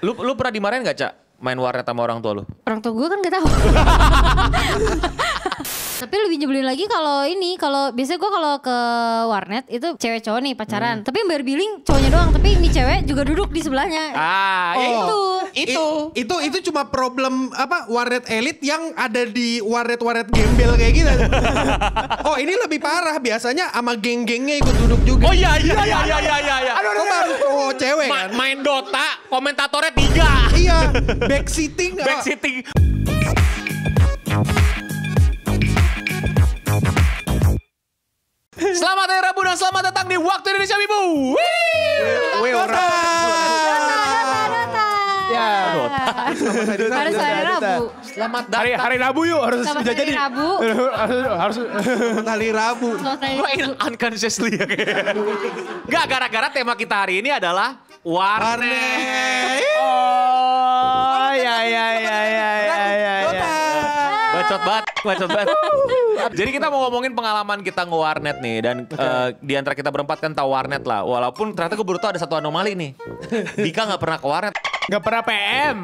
Lu pernah dimarahin gak, Cak? Main warnet sama orang tua lu? Orang tua gue kan gak tahu. Tapi lebih nyebelin lagi kalau biasanya gue kalau ke warnet itu cewek cowok nih pacaran. Tapi yang bayar billing cowoknya doang, tapi ini cewek juga duduk di sebelahnya. Itu cuma problem warnet elit yang ada di warnet gembel kayak gitu. Oh, ini lebih parah, biasanya sama geng-gengnya ikut duduk juga. Oh iya. Kok baru cowok cewek kan? Main Dota, komentatornya 3. Iya, backseating. Backseating. Selamat hari Rabu dan selamat datang di Waktu Indonesia Wibu. Harus hari Rabu. Selamat datang. Hari Rabu yuk, harus Selamat udah hari jadi. Rabu. Harus Hari Rabu. Gue unconsciously ya kayaknya. Gak, gara-gara tema kita hari ini adalah warnet. Oh, ya. Bacot banget. Jadi kita mau ngomongin pengalaman kita nge-warnet nih. Dan di antara kita berempat kan tahu warnet lah. Walaupun ternyata gue baru tahu ada satu anomali nih. Dika gak pernah ke warnet. Gak pernah PM.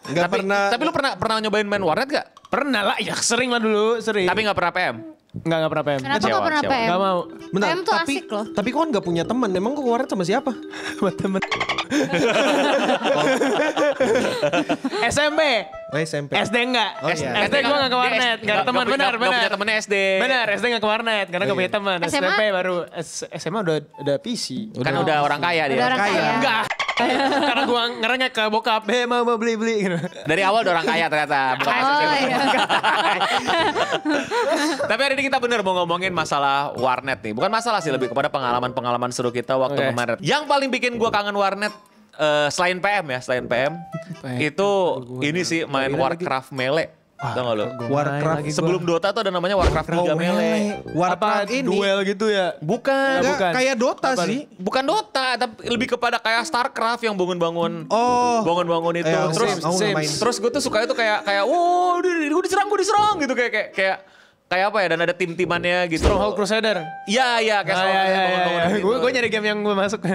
Tapi lu pernah nyobain main warnet gak? Pernah lah, ya sering lah dulu, sering. Tapi gak pernah PM? Gak pernah PM. Kenapa gak pernah PM? Gak mau. Bentar, PM tuh asik loh. Tapi kok gak punya teman? Emang kok warnet sama siapa? Buat temen. SMP. Oh, SMP. SD enggak. Oh, iya. SD gue gak ke warnet. Gak ada teman, benar. Gak punya temennya SD. Benar, SD gak ke warnet. Karena gak punya teman. SMA? SMP baru. SMA udah PC. Kan udah orang kaya dia. Udah orang kaya. Enggak. Karena gue ngerengek ke bokap. Mau beli gitu. Dari awal udah orang kaya ternyata. Iya. Tapi hari ini kita bener mau ngomongin masalah warnet nih. Bukan masalah sih, lebih kepada pengalaman-pengalaman seru kita waktu kemarin. Yang paling bikin gua kangen warnet selain PM ya, itu ini sih main Warcraft Melee. Tau gak lu? Warcraft. Sebelum Dota tuh ada namanya Warcraft 3 Melee. Warcraft ini duel gitu ya? Bukan. Enggak, kayak Dota sih. Bukan Dota, tapi lebih kepada kayak Starcraft yang bangun-bangun. Oh. Bangun-bangun itu. Terus gue tuh suka itu kayak wow, gue diserang gitu kayak apa ya, dan ada tim-timannya gitu. Stronghold Crusader. Iya, kayak Stronghold gitu. Gue nyari game yang gue masuk.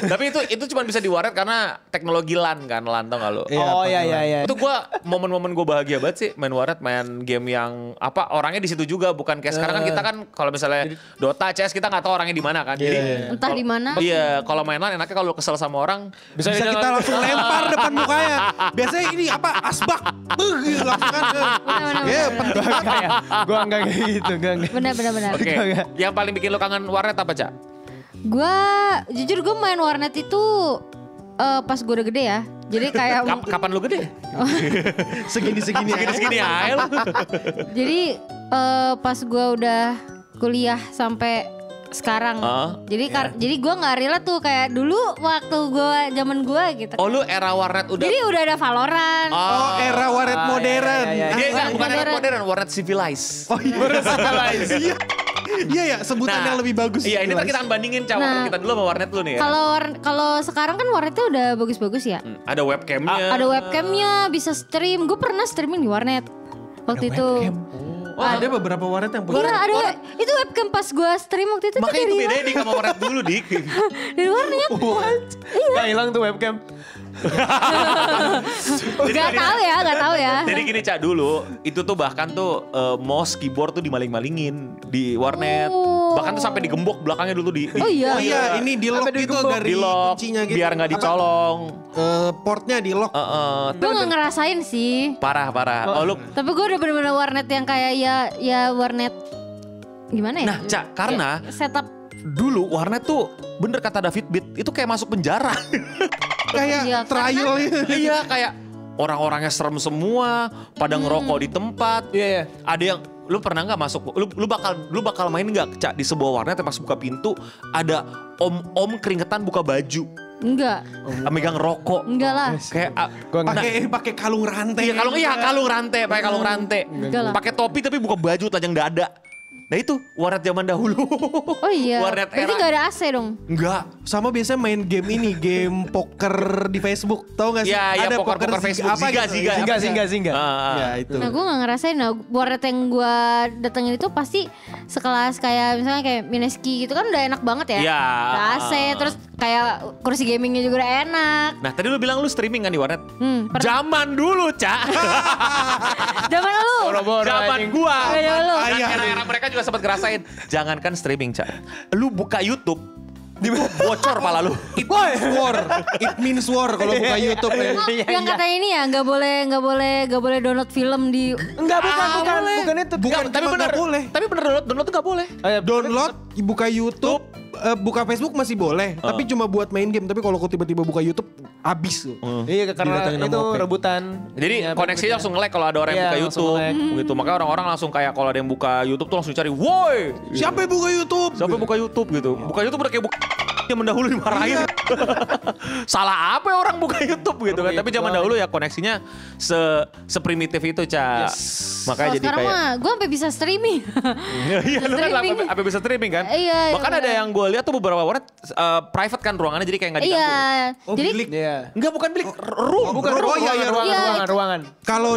Tapi itu cuma bisa di warnet karena teknologi LAN kan, LAN tau gak lu? Oh iya. Itu gue momen-momen gue bahagia banget sih main warnet, main game yang orangnya di situ juga, bukan kayak sekarang kan kita kan kalau misalnya Dota, CS kita nggak tahu orangnya di mana kan. Jadi Entah di mana. Iya, kalau main LAN enaknya kalau kesel sama orang bisa kita langsung lempar depan mukanya. Biasanya ini asbak. Langsung kan. Ya, penting banget. Gue enggak kayak gitu. Benar. Oke. Yang paling bikin lo kangen warnet apa, Cak? Jujur gue main warnet itu pas gue udah gede ya. Jadi kayak Kapan lu gede? Segini aja lu. Jadi pas gue udah kuliah sampai sekarang. Jadi gue nggak relate tuh kayak dulu waktu gue zaman gue gitu. Oh, lu era warnet udah. Jadi udah ada Valorant. Oh, era warnet modern. Bukan era modern, warnet civilized. Oh iya, warnet civilized. Iya, sebutan yang lebih bagus. Iya, ini kita akan bandingin waktu kita dulu sama warnet lu nih ya. Kalau sekarang kan warnetnya udah bagus-bagus ya. Ada webcamnya. Ada webcamnya, bisa stream. Gue pernah streaming di warnet waktu itu. Oh, ada beberapa warnet yang Iya ada. Itu webcam pas gue stream waktu itu. Makanya itu bedanya Dik sama warnet dulu, Dik. Dari warnet. Iya. Gak hilang tuh webcam. Gak tahu ya. Jadi gini, Cak, dulu itu tuh bahkan tuh mouse keyboard tuh dimaling-malingin di warnet. Bahkan tuh sampai digembok belakangnya dulu di. Oh iya. Oh iya, ini di lock gitu dari kuncinya gitu. Biar nggak dicolong. Portnya di lock. Gue gak ngerasain sih. Parah. Oh, lu. Tapi gue udah bener-bener warnet yang kayak ya warnet gimana ya? Nah, Cak, karena setup dulu warnet tuh bener kata David Beat itu kayak masuk penjara. Kayak trial. Iya, kayak orang-orangnya serem semua, pada ngerokok di tempat. Iya. Ada yang lu pernah nggak masuk? Lu bakal main nggak, Cak, di sebuah warnet pas buka pintu ada om keringetan buka baju. Enggak. Megang rokok. Enggak lah. Kayak pakai kalung rantai. Iya, kalung rantai, pakai kalung rantai. Enggak lah. Pakai topi tapi buka baju telanjang dada. Nah itu warnet zaman dahulu. Oh iya. Warnet Berarti era. gak ada AC dong. Enggak. Sama biasanya main game ini, game poker di Facebook. Tahu gak sih? Iya, poker Facebook. Ziga. Singa. Ya itu. Nah gue gak ngerasain. Nah warnet yang gue datengin itu pasti sekelas kayak misalnya kayak Mineski gitu kan udah enak banget ya. Iya. Udah AC terus kayak kursi gamingnya juga udah enak. Nah tadi lu bilang lu streaming kan di warnet? Pernah. Zaman dulu, Cak. Zaman lu. Zaman gua. Zaman lu. Dan era-era mereka juga sempat ngerasain. Jangankan streaming, Cak. Lu buka YouTube, bocor pala lu. It means war kalau buka YouTube ya. Oh, yang katanya ini ya nggak boleh download film di. Enggak, bukan itu. Tapi cuma benar. nggak boleh. Tapi bener download tuh gak boleh. Download, buka YouTube, buka Facebook masih boleh. Tapi cuma buat main game. Tapi kalau kau tiba-tiba buka YouTube, habis tuh. Iya, karena Didatengin itu sama OP. rebutan. Jadi koneksinya langsung nge-lag kalau ada orang yang Iya, buka langsung YouTube nge-lag. gitu. Makanya orang-orang langsung kayak kalau ada yang buka YouTube tuh langsung cari, "Woi, Siapa yang buka YouTube? siapa yang buka YouTube?" gitu. Buka YouTube udah kayak yang mendahulu dimarahin. Salah apa ya orang buka YouTube gitu kan. Tapi zaman dahulu ya koneksinya seprimitif itu, Cak. Makanya jadi sekarang kayak mah gue sampai bisa streaming. Iya, lu kan Streaming. apa bisa streaming kan? Iya, Bahkan ada yang gue lihat tuh beberapa warnet private kan ruangannya jadi kayak nggak diganggu. Iya. Jadi bilik. Iya. Enggak, bukan bilik, room. Bukan Oh, iya, iya, ruangan. Kalau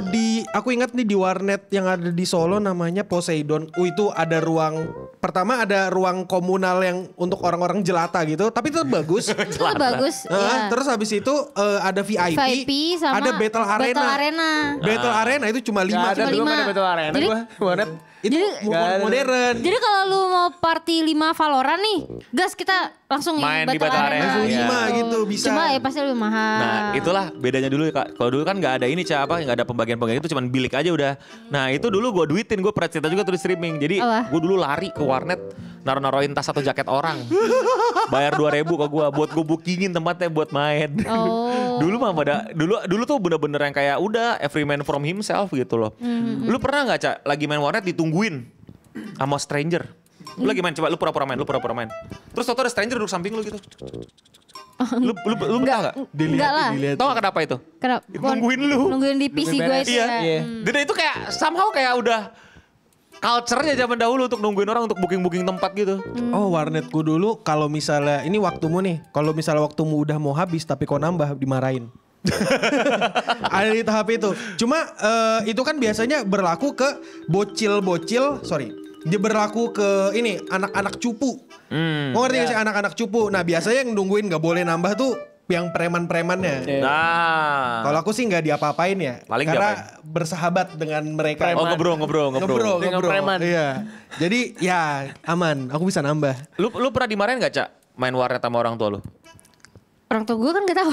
aku ingat nih di warnet yang ada di Solo namanya Poseidon. Itu ada ruang, pertama ada ruang komunal yang untuk orang-orang jelata gitu. Tapi itu bagus. itu bagus. Iya. Terus habis itu ada VIP sama ada Battle Arena. Battle Arena itu cuma 5. Gak ada dulu lima. mana betul arena Jadi- gua. Warnet. Itu modern. Jadi kalau lu mau party 5 Valorant nih, gas kita langsung Main di Battle Battle Arena. Arena. Langsung Iya. 5 gitu bisa. Cuma ya pasti lebih mahal. Nah itulah bedanya dulu ya, Kak. Kalau dulu kan nggak ada ini, Cak, nggak ada pembagian-pembagian itu, cuman bilik aja udah. Nah itu dulu gue duitin, gue pernah cerita juga tuh di streaming. Jadi Apa? gue dulu lari ke warnet, naruh-naruhin tas atau jaket orang. Bayar 2.000 ke gue buat gue bookingin tempatnya buat main. Oh. Dulu mah pada dulu tuh bener-bener yang kayak udah every man from himself gitu loh. Lu pernah nggak, Cak, lagi main warnet ditungguin sama stranger? Lu lagi main, coba lu pura-pura main. Terus tau ada stranger duduk samping lu gitu. Lu pernah nggak? Enggak lah. Tau gak kenapa itu? Kenapa? Nungguin lu. Nungguin di PC gue itu Iya. ya. Dan itu kayak somehow kayak udah culture-nya zaman dahulu untuk nungguin orang untuk booking tempat gitu. Oh, warnetku dulu kalau misalnya ini waktumu nih, kalau misalnya waktumu udah mau habis tapi kau nambah dimarahin. Ada di tahap itu. Cuma itu kan biasanya berlaku ke dia berlaku ke ini anak-anak cupu. Mau ngerti gak sih anak-anak cupu? Nah biasanya yang nungguin gak boleh nambah tuh yang preman-premannya. Nah. Kalau aku sih nggak diapa-apain ya, Paling karena bersahabat dengan mereka. Oh, ngobrol. Dengan preman. Iya. Jadi ya aman, aku bisa nambah. Lu pernah dimarahin gak, Cak? Main warnet sama orang tua lu? Orang tua gue kan gak tahu.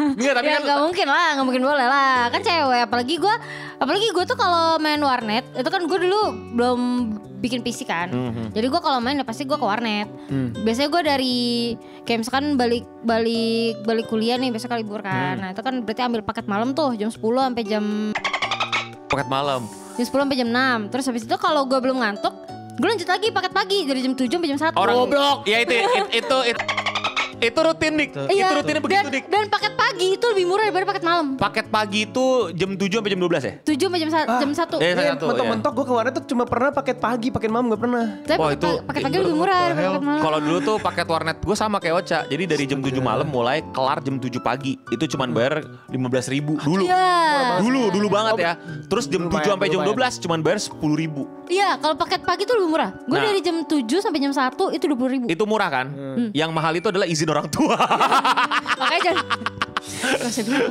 Enggak, tapi Ya kan gak mungkin boleh lah. Kan cewek, apalagi gue tuh kalau main warnet, itu kan gue dulu belum bikin PC kan. Jadi gue kalau main ya pasti gue ke warnet. Biasanya gue dari kayak misalkan balik kuliah nih, biasa kali libur kan. Nah itu kan berarti ambil paket malam tuh jam 10 sampai jam paket malam. jam 10 sampai jam 6. Terus habis itu kalau gue belum ngantuk, gue lanjut lagi paket pagi dari jam 7 sampai jam 1. Orang goblok. Ya itu rutin, Dik. Iya, Itu rutinnya begitu, Dik. Dan paket pagi itu lebih murah daripada paket malam. Paket pagi itu jam 7 sampai jam 12 ya? 7 sampai jam 1. Iya, Iya, satu, mentok-mentok gue ke warnet tuh cuma pernah paket pagi, paket malam gak pernah. Tapi Wah, itu paket pagi lebih murah daripada paket malam. Kalau dulu tuh paket warnet gue sama kayak Ocha. Jadi dari jam 7 malam mulai kelar jam 7 pagi. Itu cuman bayar 15.000 dulu. Iya. Dulu banget ya. Terus jam 7 sampai jam 12 cuman bayar 10.000. Iya, kalau paket pagi tuh lebih murah. Gue Nah. dari jam 7 sampai jam 1 itu 20.000. Itu murah kan? Yang mahal itu adalah izin orang tua. Makanya jangan. Masih dulu.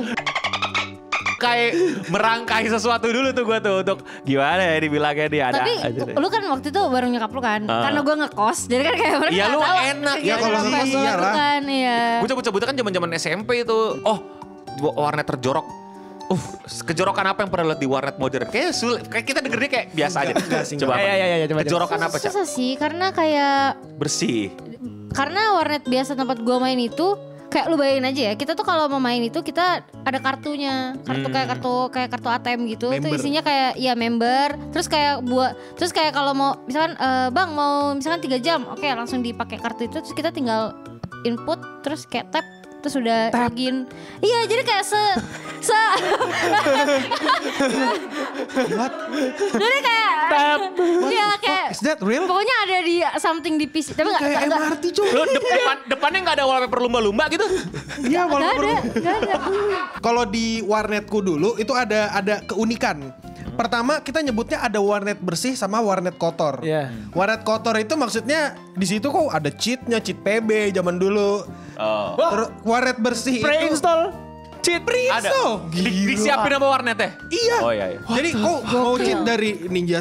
Kayak merangkai sesuatu dulu tuh gue tuh untuk gimana ya dibilangnya dia ada. Tapi aja deh. lu kan waktu itu baru nyokap lu kan. Karena gue ngekos. Jadi kan kayak mereka Iya, nggak lu tahu. enak. Iya, kalau apa ngekos yang iyalah. dilakukan, iya. Bocah-bocah kan zaman SMP itu. Oh, warnet terjorok. Kejorokan apa yang pernah lihat di warnet modern? Kayak kita dengernya kayak biasa aja. Coba apa? Iya, coba. Kejorokan apa, Cak? Susah sih karena kayak Bersih. karena warnet biasa tempat gue main itu kayak lu bayangin aja ya, kita tuh kalau mau main itu kita ada kartunya, kayak kartu ATM gitu. Itu Member. isinya kayak ya member, terus kayak kalau mau misalkan bang mau misalkan 3 jam, oke langsung dipakai kartu itu, terus kita tinggal input terus kayak tap terus udah login. Iya, jadi kayak What? jadi kayak iya kayak Is that real? pokoknya ada di something di PC tapi Kayak enggak MRT cuy. Lo depannya nggak ada wallpaper lumba-lumba gitu? Iya, walaupun enggak ada. kalau di warnetku dulu itu ada keunikan. Pertama kita nyebutnya ada warnet bersih sama warnet kotor. Iya. Warnet kotor itu maksudnya di situ kok ada cheatnya, cheat PB zaman dulu. Oh. Terus warnet bersih itu Pre-install cheat. Ada. Disiapin sama warnetnya? Iya. Oh iya. Jadi kok mau cheat dari Ninja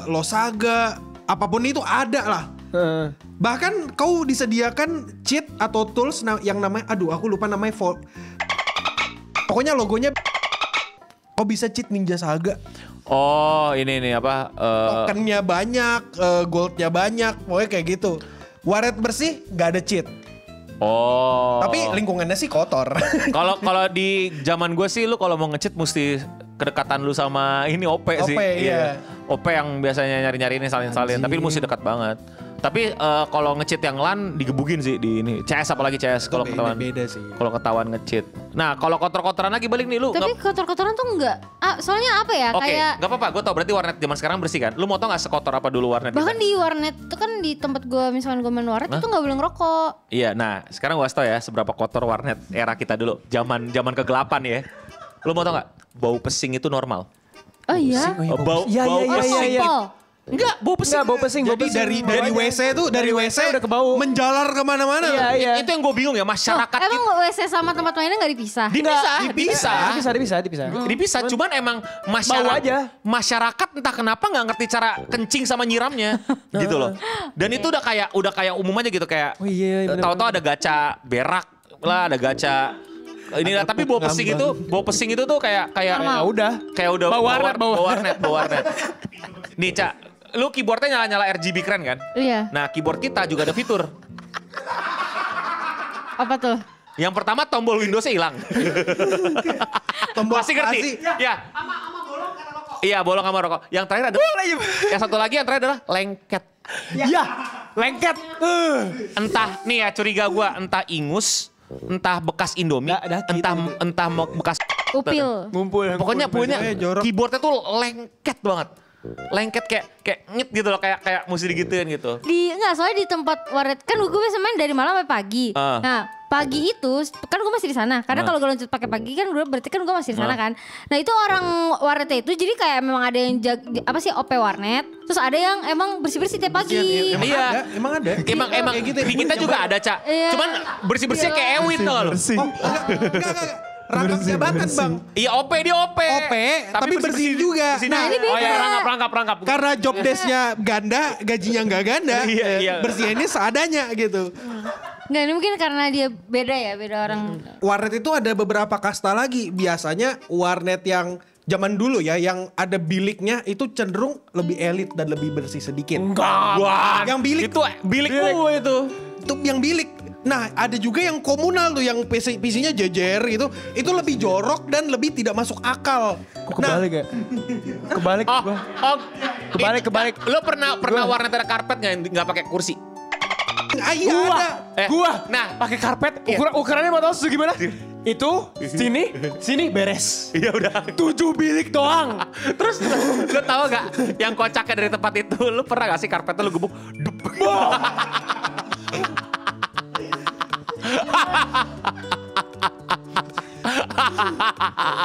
Losaga apapun itu ada lah. Bahkan kau disediakan cheat atau tools yang namanya aku lupa namanya pokoknya logonya kau bisa cheat Ninja Saga. Oh ini apa? Tokennya banyak, goldnya banyak, pokoknya kayak gitu. Warnet bersih nggak ada cheat. Oh. Tapi lingkungannya sih kotor. Kalau di zaman gue sih lu kalau mau nge-cheat mesti kedekatan lu sama ini OP sih. OP, iya. OP yang biasanya nyari-nyari ini salin-salin, tapi lu mesti dekat banget. Tapi kalau nge-cheat yang LAN digebukin sih di ini. CS apalagi CS kalau ketahuan. Beda sih. Kalau ketahuan nge-cheat. Nah, kalau kotor-kotoran lagi balik nih lu. Tapi kotor-kotoran tuh enggak. Soalnya apa ya Oke, kayak nggak apa-apa. Gue tau berarti warnet zaman sekarang bersih kan. Lu mau tau nggak sekotor apa dulu warnet? bahkan kita? di warnet tuh kan di tempat gue misalkan gue main warnet itu nggak boleh ngerokok. Iya, nah sekarang gue tau ya seberapa kotor warnet era kita dulu. Zaman kegelapan ya. Lu mau tau nggak? Bau pesing itu normal. Oh iya. Bau Iya, bau iya, iya, pesing. iya. Enggak, bau pesing. Enggak, bau pesing. Jadi dari WC tuh dari WC udah ke bau. menjalar kemana-mana. Iya, iya. Itu yang gue bingung ya masyarakat Emang kita. WC sama tempat mainnya nggak dipisah? Dipisah. Dipisah. Cuman emang masyarakat aja. masyarakat entah kenapa nggak ngerti cara kencing sama nyiramnya gitu loh. Dan itu udah kayak umum aja gitu kayak. Oh iya, bener, tahu-tahu ada gacha berak lah, ada gacha ini lah, tapi bau pesing itu tuh kayak Ya udah. kayak udah Bau warnet. Nih, Cak, lu keyboardnya nyala-nyala RGB keren kan? Iya. Nah, keyboard kita juga ada fitur. Apa tuh? Yang pertama tombol Windows-nya hilang. Tombol Masih ngerti? Ya. Iya, bolong sama rokok. Yang terakhir ada. Yang satu lagi yang terakhir adalah lengket. Ya, lengket. Entah nih ya curiga gua, entah ingus, entah bekas Indomie, entah bekas Upil. Ngumpul. Pokoknya jorok. keyboardnya tuh lengket banget. Lengket kayak ngit gitu loh, kayak mesti digituin gitu. Enggak, soalnya di tempat warnet kan gue biasa main dari malam sampai pagi. Nah, pagi itu kan gue masih di sana. Karena kalau gue lanjut pakai pagi kan berarti kan gue masih di sana kan. Nah, itu orang warnetnya itu jadi kayak memang ada yang OP warnet, terus ada yang emang bersih-bersih tiap pagi. Emang ada. Emang Kayak gitu ya? di kita juga ada, Cak. Iya. Cuman bersih-bersihnya kayak Ewin tuh loh. Enggak. Rangkap jabatan bang. Iya OP, tapi bersih juga. Nah, ini beda. Oh ya, rangkap. Karena job desk-nya ganda, gajinya nggak ganda. Iya. Bersihnya seadanya gitu. Nggak, ini mungkin karena dia beda orang. Warnet itu ada beberapa kasta lagi. Biasanya warnet yang zaman dulu ya, yang ada biliknya itu cenderung lebih elit dan lebih bersih sedikit. Enggak. Yang bilik Itu bilik gue itu. Itu yang bilik. Nah, ada juga yang komunal tuh, yang PC-nya jejer gitu. Itu lebih jorok dan lebih tidak masuk akal. Kok kebalik ya? Kebalik gua. Kebalik. Lo pernah warnet ada karpet nggak pakai kursi? Iya ada. Gua. Nah, Pakai karpet. Ukurannya mau tahu segimana? Itu sini beres. iya udah. 7 bilik doang. Terus lo tau gak yang kocaknya dari tempat itu? Lo pernah gak sih karpetnya lo gebuk?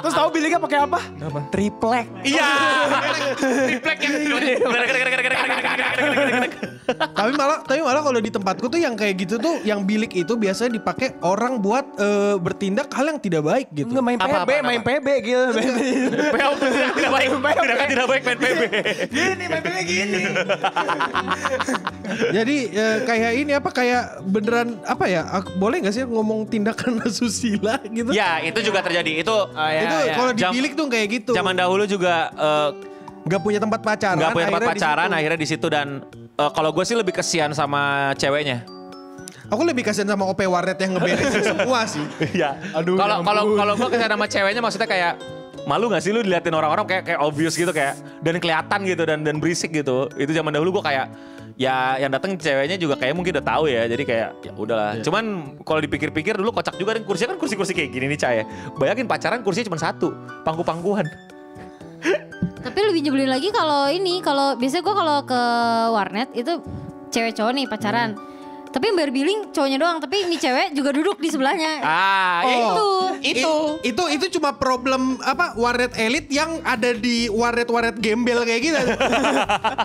Terus tahu biliknya pakai apa? Triplek. Iya. Triplek yang Tapi malah kalau di tempatku tuh yang kayak gitu tuh, yang bilik itu biasanya dipakai orang buat bertindak hal yang tidak baik gitu. Nggak main Apa? main PB gila. tidak baik main PB. Gini main PB gini. Jadi kayak ini apa, kayak beneran apa ya? Boleh nggak sih ngomong tindakan asusila gitu? Ya itu juga terjadi. Itu Itu kalau di bilik tuh kayak gitu. Zaman dahulu juga nggak punya tempat pacaran. nggak punya tempat akhirnya pacaran, di situ. akhirnya di situ. Dan kalau gue sih lebih kesian sama ceweknya. Aku lebih kasihan sama OP warnet yang ngeberesin semua sih. Iya. Kalau gue kesian sama ceweknya, maksudnya kayak malu gak sih lu diliatin orang-orang kayak obvious gitu, kayak dan kelihatan gitu dan berisik gitu. Itu zaman dahulu gue kayak Ya yang datang ceweknya juga kayak mungkin udah tahu ya. Jadi kayak ya udahlah. Cuman kalau dipikir-pikir dulu kocak juga, dan kursinya kan kursi-kursi kayak gini nih Caya. Bayangin pacaran kursinya cuma satu, pangku-pangkuan. Tapi lebih nyebelin lagi kalau biasanya gue kalau ke warnet itu cewek cowok nih pacaran. Tapi yang bayar billing cowoknya doang, tapi ini cewek juga duduk di sebelahnya. Itu cuma problem warnet elit yang ada di warnet gembel kayak gitu.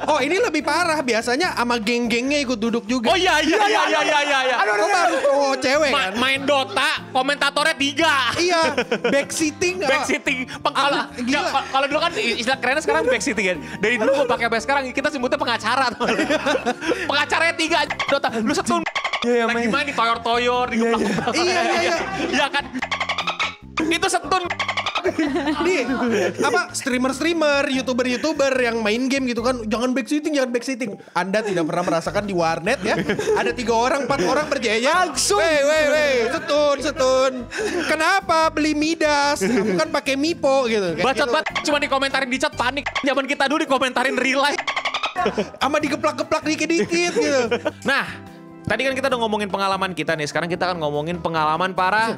Oh, ini lebih parah, biasanya sama geng-gengnya ikut duduk juga. Oh iya. Aduh, baru cowok cewek kan. Main Dota, komentatornya 3. Iya, backseating. Backseating. Gila. Kalau dulu kan istilah kerennya sekarang backseating ya. Dari dulu gue pakai sampai sekarang kita sebutnya pengacara. Pengacaranya 3 Dota. Lu setun. Lagi main di toyor-toyor, di geplak-geplak. Iya. Iya kan. Itu setun. Nih, streamer-streamer, youtuber yang main game gitu kan, jangan backseating. Anda tidak pernah merasakan di warnet ya, ada 3 orang, 4 orang berjejer langsung. Wey, setun. Kenapa beli Midas? Aku kan pakai Mipo gitu. Bacot banget, cuma dikomentarin di chat panik. Zaman kita dulu dikomentarin real life. Sama digeplak-geplak dikit-dikit gitu. Nah, tadi kan kita udah ngomongin pengalaman kita nih. Sekarang kita akan ngomongin pengalaman para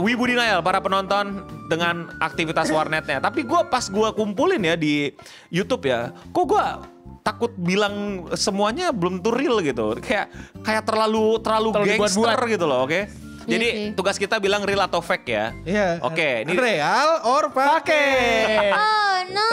wibu denial, para penonton dengan aktivitas warnetnya. Tapi pas gue kumpulin ya di YouTube ya, kok gue takut bilang semuanya belum tuh real gitu. Kayak terlalu gangster gitu loh, oke? Jadi tugas kita bilang real atau fake ya. Iya. Oke, ini real or fake. Oh no,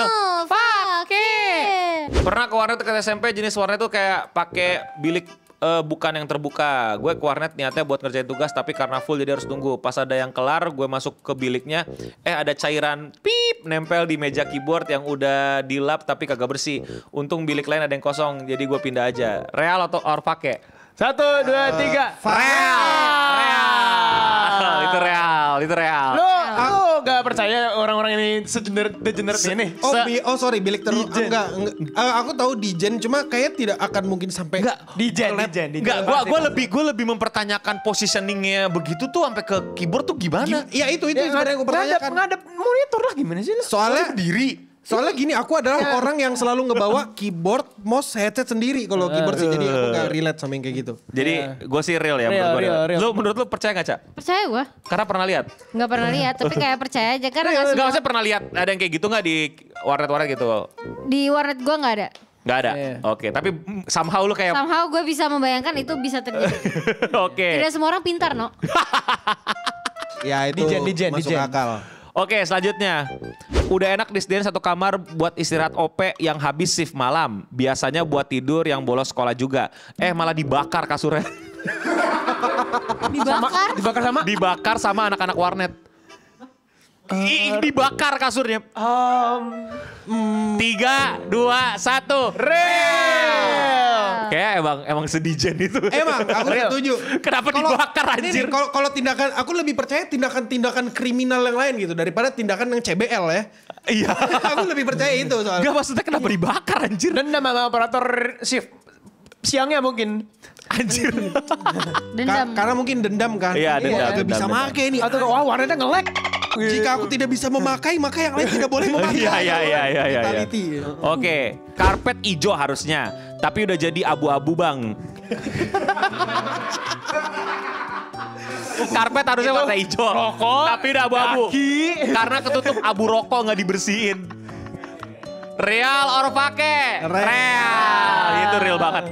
fake. Pernah ke warnet ke SMP, jenis warnet tuh kayak pakai bilik bukan yang terbuka. Gue ke warnet niatnya buat ngerjain tugas, tapi karena full jadi harus tunggu. Pas ada yang kelar, gue masuk ke biliknya, ada cairan pip nempel di meja keyboard yang udah dilap tapi kagak bersih. Untung bilik lain ada yang kosong, jadi gue pindah aja. Real atau or pakai? 1, 2, 3. Real. Itu real. Lu gak percaya orang-orang ini degenerate ini? Sorry, bilik enggak. Aku tahu Dijen, cuma kayak tidak akan mungkin sampai Dijen. Enggak, gue lebih mempertanyakan positioningnya begitu tuh sampai ke keyboard tuh gimana? Iya itu sebenarnya yang gue pertanyakan. Ngadep monitor lah gimana sih? Soalnya gini, aku adalah orang yang selalu ngebawa keyboard, mouse, headset sendiri kalau keyboard sih. Jadi aku gak relate sama yang kayak gitu. Jadi gue sih real ya. Menurut lu percaya gak, Cak? Percaya gue. Karena pernah lihat? Gak pernah lihat, tapi kayak percaya aja. Karena Gak maksudnya pernah lihat ada yang kayak gitu gak di warnet-warnet gitu? Di warnet gue gak ada. Gak ada? Oke, tapi somehow lu kayak... Somehow gue bisa membayangkan itu bisa terjadi. Oke. Tidak semua orang pintar, no? Ya itu masuk akal. Oke, selanjutnya. Udah enak disediain satu kamar buat istirahat OP yang habis shift malam. Biasanya buat tidur yang bolos sekolah juga. Malah dibakar kasurnya. Dibakar sama anak-anak warnet. Dibakar kasurnya. 3, 2, 1. Real. Kayak emang sedijen itu. Emang aku setuju. Kenapa dibakar anjir? Kalau tindakan, aku lebih percaya tindakan kriminal yang lain gitu daripada tindakan yang CBL ya. Iya. Aku lebih percaya itu soalnya. Gak, maksudnya kenapa dibakar anjir? Dan nama operator shift siangnya mungkin. Anjir. Dendam. Karena mungkin dendam kan. Iya, dendam. Gak bisa make nih. Atau warnetnya nge-lag. Jika aku tidak bisa memakai, maka yang lain tidak boleh memakai. Iya. Mentality. Oke, karpet hijau harusnya, tapi udah jadi abu-abu bang. Karpet harusnya warna hijau, tapi udah abu-abu. Karena ketutup abu rokok nggak dibersihin. Real or pake? Real. Itu real banget.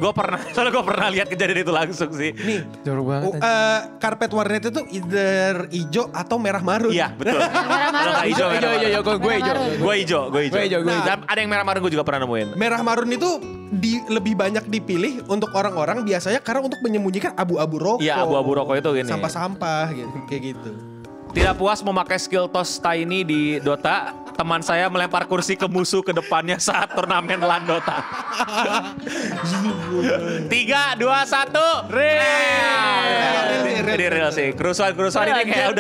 Soalnya gue pernah lihat kejadian itu langsung sih. Nih, jorok banget. Karpet warnet itu either hijau atau merah marun. Iya, betul. Merah marun. Hijau. Gue hijau. Dan ada yang merah marun gue juga pernah nemuin. Merah marun itu lebih banyak dipilih untuk orang-orang biasanya karena untuk menyembunyikan abu-abu rokok. Iya, abu-abu rokok itu gini. Sampah-sampah gitu, kayak gitu. Tidak puas memakai skill toss tiny di Dota, teman saya melempar kursi ke musuh ke depannya saat turnamen LAN Dota. 3, 2, 1, real. Jadi real sih. Kerusuhan ini kayak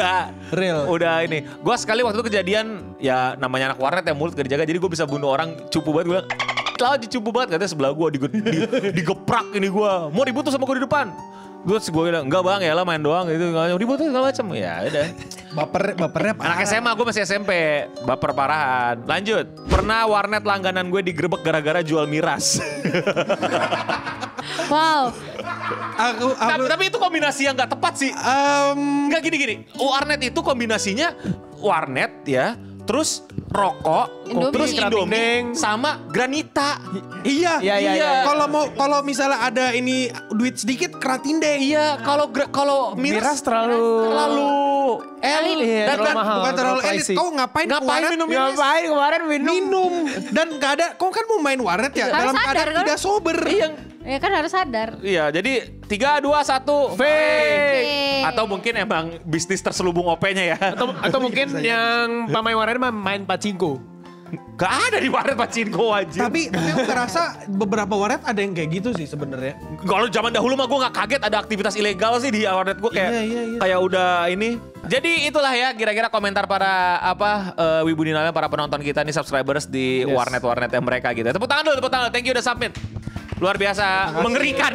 udah ini. Gue sekali waktu itu kejadian, ya namanya anak warnet ya mulut gak dijaga, jadi gue bisa bunuh orang cupu banget. Gue bilang, "Lah cupu banget," katanya sebelah gue digeprak ini gue. Mau ribut tuh sama gue di depan. Terus gue bilang, "Enggak bang, ya lah main doang gitu." Ribut tuh segala macam. Ya udah. Bapernya parah. Anak SMA, gue masih SMP. Baper parahan. Lanjut. Pernah warnet langganan gue digerebek gara-gara jual miras. Wow. Tapi itu kombinasi yang gak tepat sih. Nggak gini-gini. Warnet itu kombinasinya warnet ya. Terus rokok, Indomie. terus Indomie, sama granita. Iya. Iya. Kalau misalnya ada ini duit sedikit keratin deh. Iya, kalau Miras terlalu elit Iya, dan terlalu mahal. Bukan terlalu elit. pricey. Kau ngapain minum miras? Ngapain kemarin minum dan nggak ada. Kau kan mau main warnet ya Harus dalam sadar, keadaan kan? tidak sober. Iya, Ya kan harus sadar. iya. Jadi 3, 2, 1, Fake. Atau mungkin emang bisnis terselubung OP-nya ya. Atau mungkin yang pemain warnet mah main pachinko. Gak ada di warnet pacinko aja. Tapi aku ngerasa beberapa warnet ada yang kayak gitu sih sebenarnya. Kalau zaman dahulu mah gue gak kaget ada aktivitas ilegal sih di warnet gue kayak Iya. kayak udah ini. Jadi itulah ya kira-kira komentar para Wibu Dinamnya, para penonton kita nih, subscribers di warnet-warnet yang mereka gitu. Tepuk tangan dulu. Thank you udah submit. Luar biasa, mengerikan.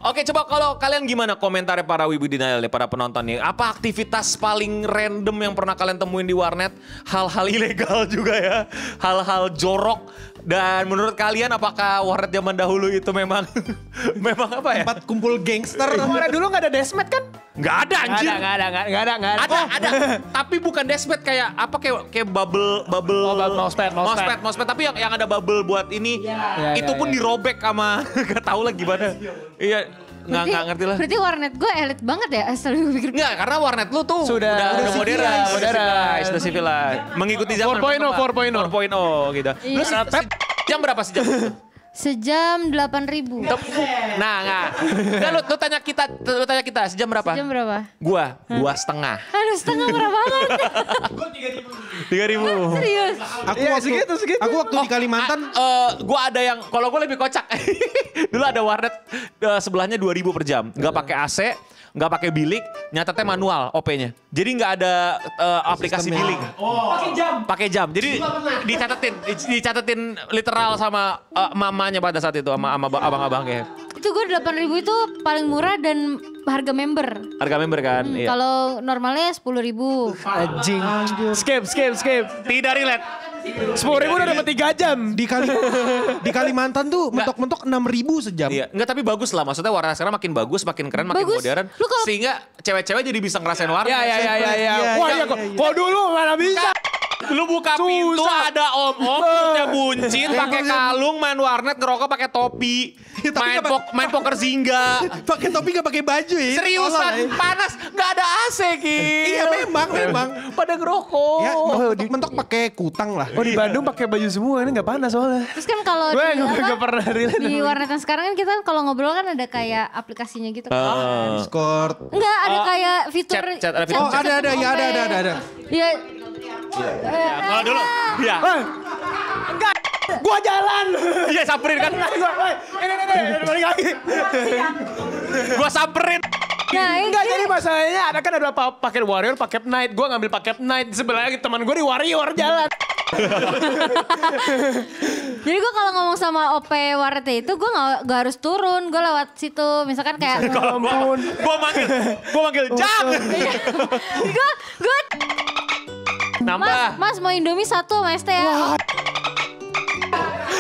Oke, coba kalau kalian gimana komentarnya para Wibu Denial nih, para penonton nih. Apa aktivitas paling random yang pernah kalian temuin di warnet? Hal-hal ilegal juga ya. Hal-hal jorok. Dan menurut kalian apakah warnet zaman dahulu itu memang memang apa ya? Tempat kumpul gangster. Kemarin dulu gak ada desmet kan? Nggak ada anjir. Nggak ada. Ada. Tapi bukan desmet kayak apa kayak bubble mousepad. Tapi yang ada bubble buat ini itu pun dirobek sama nggak tahu lah gimana. Iya, nggak ngerti lah. Berarti warnet gue elit banget ya asal gue pikir. Nggak, karena warnet lu tuh Sudah modern, sudah civilized. Mengikuti zaman 4.0 gitu. Iya. Lu jam berapa sejam? Sejam 8.000. Nah, nggak. Nah, lu tanya kita sejam berapa? Sejam berapa? Gua 2,5. Aduh setengah murah banget. 3.000. Serius. Aku waktu di Kalimantan. Gue ada yang, kalau gue lebih kocak. Dulu ada warnet sebelahnya 2.000 per jam. Nggak pakai AC, nggak pakai bilik, nyatetnya manual OP-nya. Jadi nggak ada aplikasi billing. Pakai jam. Jadi dicatetin literal sama mamanya pada saat itu, sama abang-abangnya. Itu gue 8.000 itu paling murah dan harga member. Harga member kan? Iya. Kalau normalnya 10.000. Anjing. Skip. Tidak relate. 10.000 udah dapat 3 jam. Di Kalimantan tuh mentok-mentok 6.000 sejam. Iya, enggak, tapi bagus lah. Maksudnya warna sekarang makin bagus, makin keren, makin Bagus. modern. Lu kalau- Sehingga cewek-cewek jadi bisa ngerasain warna. Iya. Wah iya kok dulu mana bisa. Lu buka pintu Susah. ada om-om perutnya buncit, pakai kalung, main warnet, ngerokok pakai topi, Ya, tapi main poker zingga. Pakai topi gak pakai baju ya. Seriusan panas, nggak ada AC Ki. Iya memang. Pada ngerokok. Ya mentok pakai kutang lah. Oh di Bandung pakai baju semua ini nggak panas soalnya. Terus kan kalau Gue di, nggak pernah relate. di warnet yang sekarang kan kita kalau ngobrol kan ada kayak aplikasinya gitu kan. Discord. Enggak, ada kayak fitur. Chat, ada fitur Oh ada. Ya ada. Iya. Kalau dulu, ya. Enggak. Gua jalan. Iya samperin kan. Ini balik lagi. Gua samperin. Nah, Enggak, jadi masalahnya ada kan ada paket warrior, paket knight. Gue ngambil paket knight. Sebelahnya teman gue di warrior jalan. jadi gue kalau ngomong sama OP warnet itu gue nggak harus turun, gue lewat situ. Misalkan kayak Kalau gua manggil Jam. gue Nambah. Mas mau Indomie 1 sama ST ya.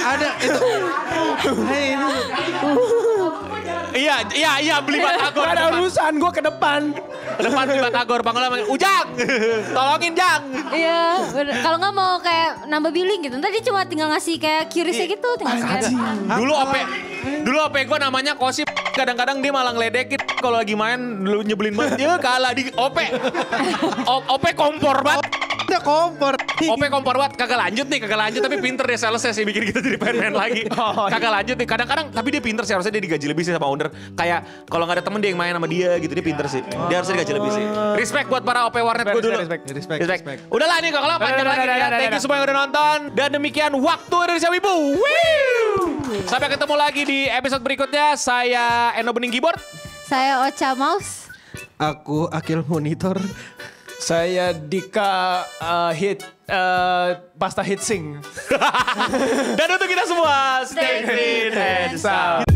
Ada itu. Hei, itu. Iya beli batagor. Gak ada urusan, gue ke depan. Depan beli batagor, panggilnya manggil Ujang. Tolongin Jang. Iya, bener. Kalau nggak mau kayak nambah billing gitu, ntar dia cuma tinggal ngasih kayak QRIS-nya gitu, tinggal scan. Dulu OP gue namanya Kosip. Kadang-kadang dia malah ngeledekin kalau lagi main, dulu nyebelin banget. Dia kalah di OP. OP kompor banget. Ada kompor. OP kompor banget, kagak lanjut tapi pinter dia salesnya sih bikin kita jadi pengen main lagi. Kagak lanjut nih, kadang-kadang tapi dia pinter sih, harusnya dia digaji lebih sih sama owner. Kayak kalau nggak ada temen dia yang main sama dia gitu, dia pinter sih. Dia harusnya digaji lebih sih. Respect buat para OP warnet gue dulu. Respect. Udahlah nih kalau panjang lagi nih ya. Thank you semua yang udah nonton. Dan demikian waktu Indonesia Wibu. Sampai ketemu lagi di episode berikutnya. Saya Eno Bening Keyboard. Saya Ocha Mouse. Aku Akil Monitor. Saya Dika pasta hit sing. Dan untuk kita semua, stay clean and sound.